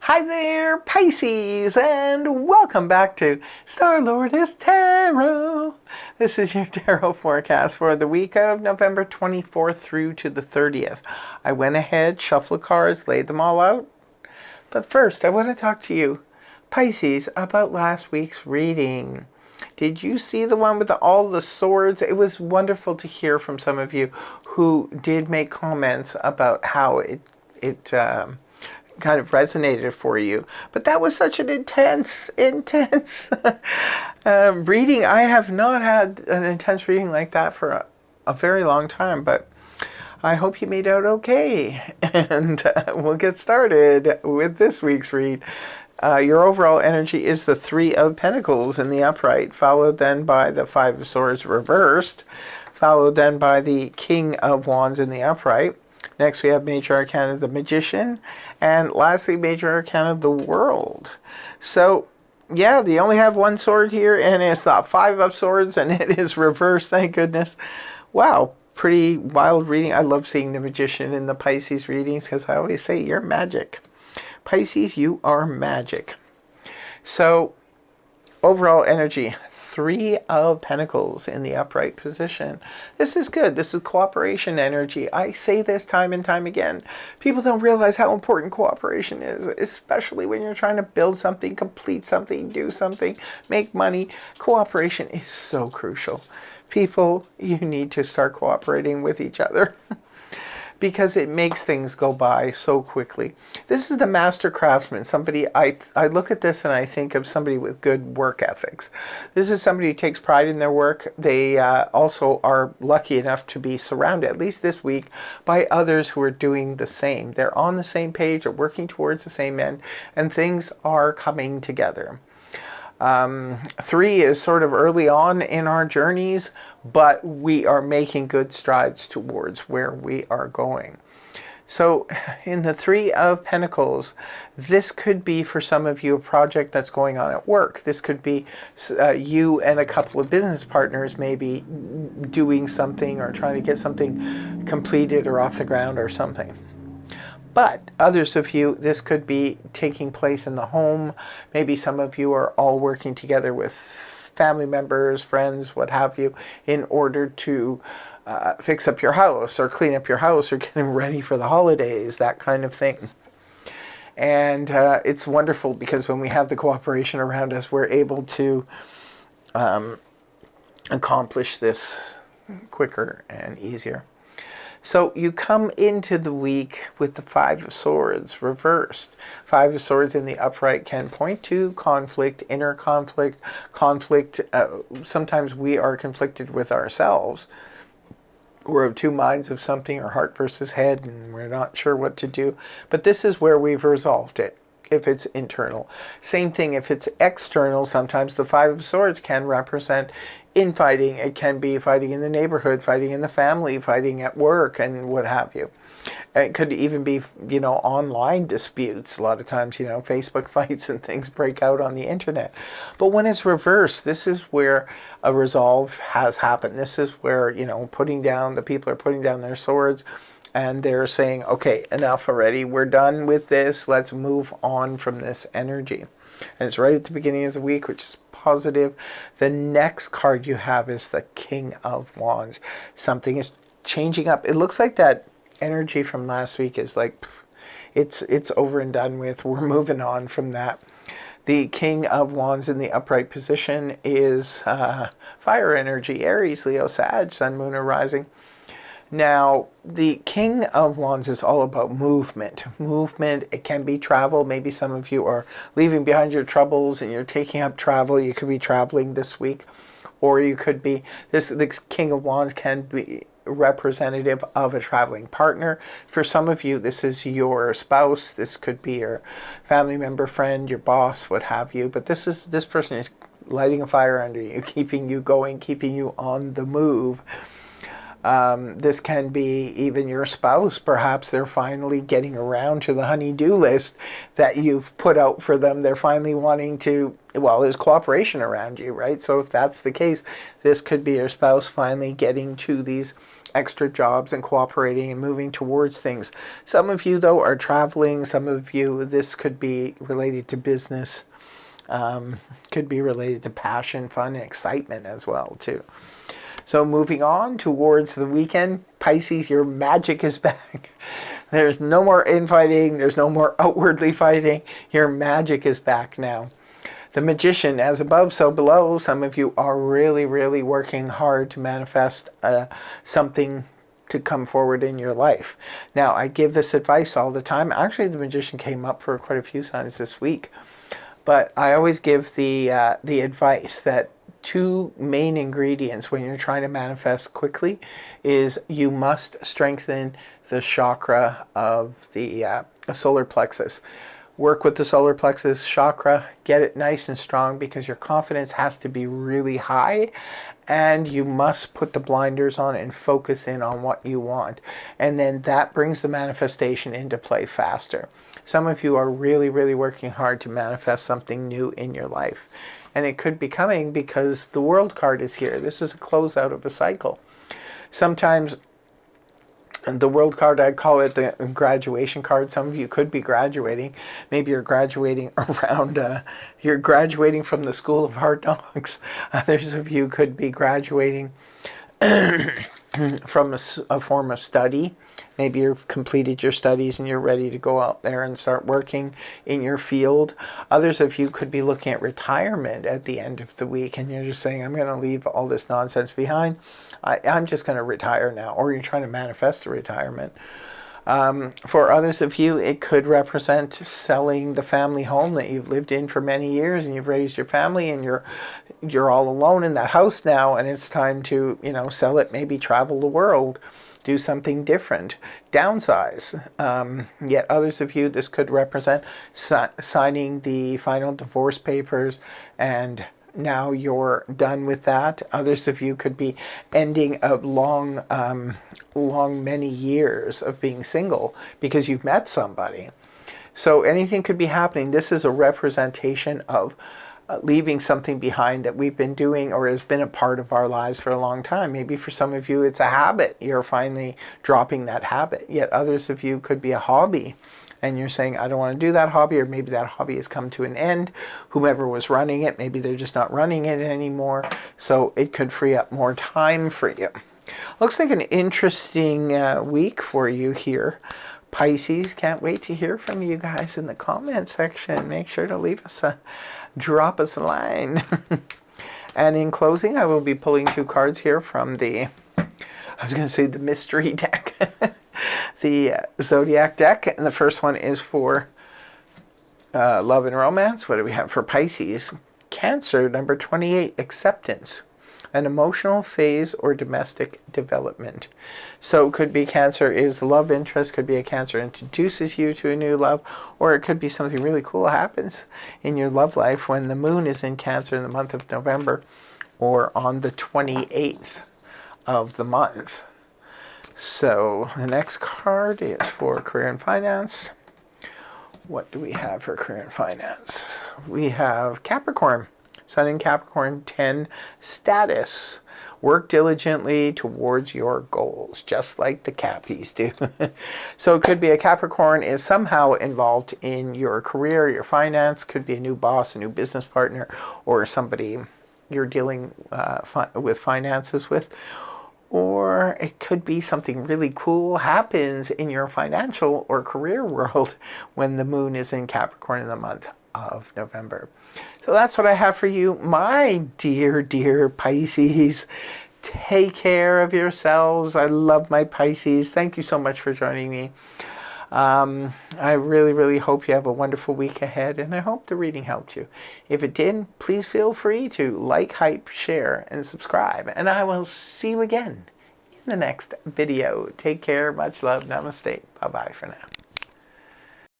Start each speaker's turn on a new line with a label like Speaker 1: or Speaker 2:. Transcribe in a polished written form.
Speaker 1: Hi there, Pisces, and welcome back to Star-Lordess Tarot. This is your tarot forecast for the week of November 24th through to the 30th. I went ahead, shuffled the cards, laid them all out. But first, I want to talk to you, Pisces, about last week's reading. Did you see the one with all the swords? It was wonderful to hear from some of you who did make comments about how it kind of resonated for you. But that was such an intense reading. I have not had an intense reading like that for a very long time, but I hope you made out okay. And we'll get started with this week's read. Your overall energy is the Three of Pentacles in the upright, followed then by the Five of Swords reversed, followed then by the King of Wands in the upright. Next we have Major Arcana, the Magician, and lastly Major Arcana, the World. So, yeah, they only have one sword here, and it's the Five of Swords, and it is reversed, thank goodness. Wow, pretty wild reading. I love seeing the Magician in the Pisces readings, because I always say, you're magic. Pisces, you are magic. So, overall energy, Three of Pentacles in the upright position. This is good. This is cooperation energy. I say this time and time again. People don't realize how important cooperation is, especially when you're trying to build something, complete something, do something, make money. Cooperation is so crucial. People, you need to start cooperating with each other. Because it makes things go by so quickly. This is the master craftsman. Somebody, I look at this and I think of somebody with good work ethics. This is somebody who takes pride in their work. They also are lucky enough to be surrounded, at least this week, by others who are doing the same. They're on the same page, they're working towards the same end, and things are coming together. Three is sort of early on in our journeys, but we are making good strides towards where we are going. So in the Three of Pentacles, this could be for some of you a project that's going on at work. This could be you and a couple of business partners maybe doing something or trying to get something completed or off the ground or something. But others of you, this could be taking place in the home. Maybe some of you are all working together with family members, friends, what have you, in order to fix up your house or clean up your house or getting ready for the holidays, that kind of thing. And it's wonderful because when we have the cooperation around us, we're able to accomplish this quicker and easier. So you come into the week with the Five of Swords reversed. Five of Swords in the upright can point to conflict, inner conflict, sometimes we are conflicted with ourselves. We're of two minds of something, or heart versus head, and we're not sure what to do. But this is where we've resolved it, if it's internal. Same thing if it's external. Sometimes the Five of Swords can represent infighting. It can be fighting in the neighborhood, fighting in the family, fighting at work, and what have you. It could even be, online disputes. A lot of times, Facebook fights and things break out on the internet. But when it's reversed, this is where a resolve has happened. This is where, the people are putting down their swords and they're saying, okay, enough already. We're done with this. Let's move on from this energy. And it's right at the beginning of the week, which is positive. The next card you have is the King of Wands. Something is changing up. It looks like that energy from last week is like, it's over and done with. We're moving on from that. The King of Wands in the upright position is fire energy, Aries, Leo, Sag, Sun, Moon, or Rising. Now, the King of Wands is all about movement. Movement, it can be travel. Maybe some of you are leaving behind your troubles and you're taking up travel. You could be traveling this week. Or you could be, the King of Wands can be representative of a traveling partner. For some of you, this is your spouse. This could be your family member, friend, your boss, what have you. But this person is lighting a fire under you, keeping you going, keeping you on the move. This can be even your spouse. Perhaps they're finally getting around to the honey-do list that you've put out for them. They're finally wanting to, there's cooperation around you, right? So if that's the case, this could be your spouse finally getting to these extra jobs and cooperating and moving towards things. Some of you, though, are traveling. Some of you, this could be related to business. Could be related to passion, fun, and excitement as well, too. So moving on towards the weekend, Pisces, your magic is back. There's no more infighting. There's no more outwardly fighting. Your magic is back now. The Magician, as above, so below. Some of you are really, really working hard to manifest something to come forward in your life. Now, I give this advice all the time. Actually, the Magician came up for quite a few signs this week. But I always give the advice that two main ingredients when you're trying to manifest quickly is you must strengthen the chakra of the solar plexus. Work with the solar plexus chakra, get it nice and strong, because your confidence has to be really high, and you must put the blinders on and focus in on what you want. And then that brings the manifestation into play faster. Some of you are really, really working hard to manifest something new in your life. And it could be coming because the World card is here. This is a closeout of a cycle. Sometimes the World card, I call it the graduation card. Some of you could be graduating. Maybe you're graduating around, you're graduating from the School of Hard Knocks. Others of you could be graduating from a form of study. Maybe you've completed your studies and you're ready to go out there and start working in your field. Others of you could be looking at retirement at the end of the week, and you're just saying, I'm going to leave all this nonsense behind. I'm just going to retire now. Or you're trying to manifest a retirement. For others of you, it could represent selling the family home that you've lived in for many years, and you've raised your family, and you're all alone in that house now, and it's time to, sell it, maybe travel the world, do something different, downsize. Yet others of you, this could represent signing the final divorce papers, and now you're done with that. Others of you could be ending a long many years of being single because you've met somebody. So anything could be happening. This is a representation of leaving something behind that we've been doing or has been a part of our lives for a long time. Maybe for some of you it's a habit. You're finally dropping that habit. Yet others of you could be a hobby. And you're saying, I don't want to do that hobby, or maybe that hobby has come to an end. Whomever was running it, maybe they're just not running it anymore. So it could free up more time for you. Looks like an interesting week for you here, Pisces. Can't wait to hear from you guys in the comment section. Make sure to drop us a line. And in closing, I will be pulling two cards here from the mystery deck. The Zodiac deck, and the first one is for love and romance. What do we have for Pisces? Cancer, number 28, acceptance, an emotional phase or domestic development. So it could be Cancer is love interest, could be a Cancer introduces you to a new love, or it could be something really cool happens in your love life when the moon is in Cancer in the month of November, or on the 28th of the month. So the next card is for career and finance. What do we have for career and finance? We have Capricorn, Sun in Capricorn, 10, status. Work diligently towards your goals, just like the Cappies do. So it could be a Capricorn is somehow involved in your career, your finance. Could be a new boss, a new business partner, or somebody you're dealing with finances with. Or it could be something really cool happens in your financial or career world when the moon is in Capricorn in the month of November. So that's what I have for you, my dear, dear Pisces. Take care of yourselves. I love my Pisces. Thank you so much for joining me. I really, really hope you have a wonderful week ahead, and I hope the reading helped you. If it did, please feel free to like, hype, share, and subscribe, and I will see you again in the next video. Take care. Much love. Namaste. Bye-bye for now.